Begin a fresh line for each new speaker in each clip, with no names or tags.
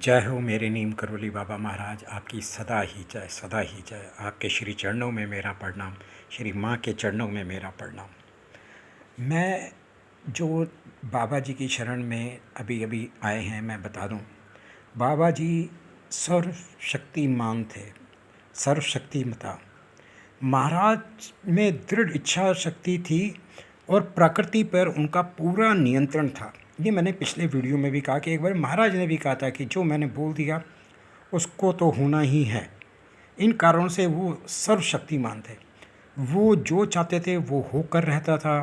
जय हो मेरे नीम करोली बाबा महाराज। आपकी सदा ही जय, सदा ही जय। आपके श्री चरणों में मेरा प्रणाम, श्री माँ के चरणों में मेरा प्रणाम। मैं जो बाबा जी की शरण में अभी अभी आए हैं, मैं बता दूं, बाबा जी सर्वशक्तिमान थे, सर्वशक्तिमता। महाराज में दृढ़ इच्छा शक्ति थी और प्रकृति पर उनका पूरा नियंत्रण था। ये मैंने पिछले वीडियो में भी कहा कि एक बार महाराज ने भी कहा था कि जो मैंने बोल दिया उसको तो होना ही है। इन कारणों से वो सर्वशक्तिमान थे। वो जो चाहते थे वो होकर रहता था,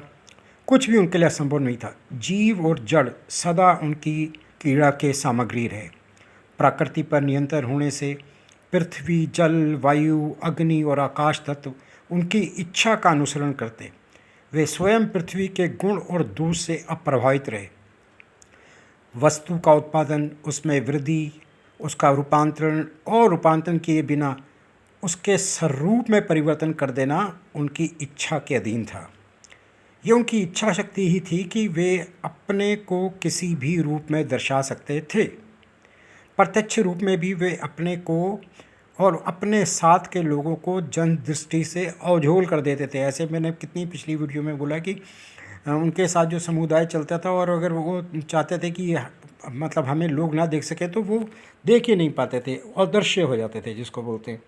कुछ भी उनके लिए असंभव नहीं था। जीव और जड़ सदा उनकी क्रीड़ा के सामग्री रहे। प्रकृति पर नियंत्रण होने से पृथ्वी, जल, वायु, अग्नि और आकाश तत्व उनकी इच्छा का अनुसरण करते। वे स्वयं पृथ्वी के गुण और दोष से अप्रभावित रहे। वस्तु का उत्पादन, उसमें वृद्धि, उसका रूपांतरण किए बिना उसके स्वरूप में परिवर्तन कर देना उनकी इच्छा के अधीन था। ये उनकी इच्छा शक्ति ही थी कि वे अपने को किसी भी रूप में दर्शा सकते थे। प्रत्यक्ष रूप में भी वे अपने को और अपने साथ के लोगों को जन दृष्टि से अवझोल कर देते थे। ऐसे मैंने कितनी पिछली वीडियो में बोला कि उनके साथ जो समुदाय चलता था और अगर वो चाहते थे कि मतलब हमें लोग ना देख सके तो वो देख ही नहीं पाते थे, अदृश्य हो जाते थे जिसको बोलते हैं।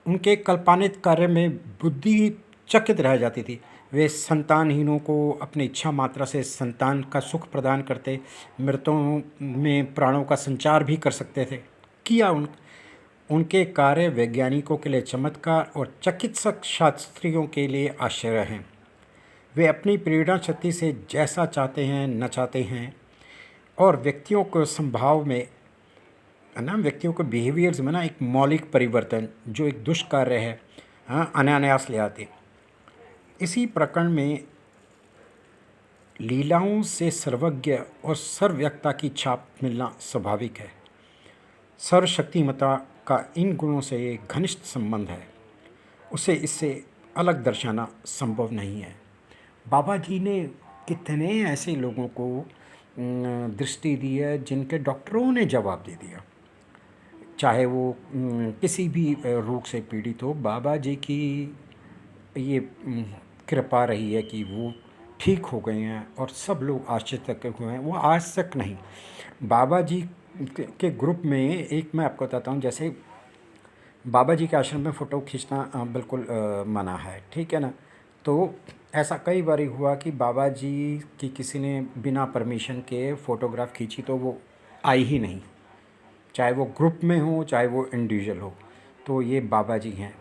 उनके कल्पनित कार्य में बुद्धि चकित रह जाती थी। वे संतानहीनों को अपनी इच्छा मात्रा से संतान का सुख प्रदान करते, मृतों में प्राणों का संचार भी कर सकते थे। किया उनके कार्य वैज्ञानिकों के लिए चमत्कार और चिकित्सक शास्त्रियों के लिए आश्चर्य हैं। वे अपनी प्रेरणा शक्ति से जैसा चाहते हैं नचाते हैं और व्यक्तियों को स्वभाव में व्यक्तियों के बिहेवियर्स में एक मौलिक परिवर्तन जो एक दुष्कार्य है अनायास ले आते। इसी प्रकरण में लीलाओं से सर्वज्ञ और सर्वव्यक्ता की छाप मिलना स्वाभाविक है। सर्वशक्तिमता का इन गुणों से एक घनिष्ठ संबंध है, उसे इससे अलग दर्शाना संभव नहीं है। बाबा जी ने कितने ऐसे लोगों को दृष्टि दी है जिनके डॉक्टरों ने जवाब दे दिया, चाहे वो किसी भी रोग से पीड़ित हो। बाबा जी की ये कृपा रही है कि वो ठीक हो गए हैं और सब लोग आश्चर्य हुए हैं। वो आज तक नहीं, बाबा जी के ग्रुप में एक मैं आपको बताता हूँ, जैसे बाबा जी के आश्रम में फ़ोटो खींचना बिल्कुल मना है, ठीक है ना। तो ऐसा कई बार हुआ कि बाबा जी की किसी ने बिना परमिशन के फ़ोटोग्राफ खींची तो वो आई ही नहीं, चाहे वो ग्रुप में हो चाहे वो इंडिविजुअल हो। तो ये बाबा जी हैं।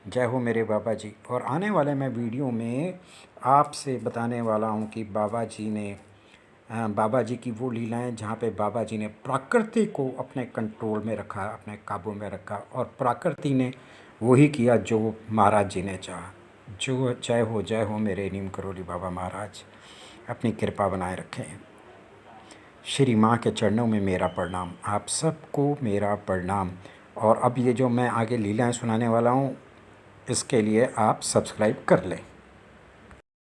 जय हो मेरे बाबा जी। और आने वाले मैं वीडियो में आपसे बताने वाला हूँ कि बाबा जी की वो लीलाएं जहाँ पे बाबा जी ने प्रकृति को अपने कंट्रोल में रखा, अपने काबू में रखा और प्रकृति ने वही किया जो महाराज जी ने चाहा। जो जय हो मेरे नीम करोली बाबा महाराज, अपनी कृपा बनाए रखें। श्री माँ के चरणों में मेरा प्रणाम, आप सबको मेरा प्रणाम। और अब ये जो मैं आगे लीलाएं सुनाने वाला हूँ इसके लिए आप सब्सक्राइब कर लें।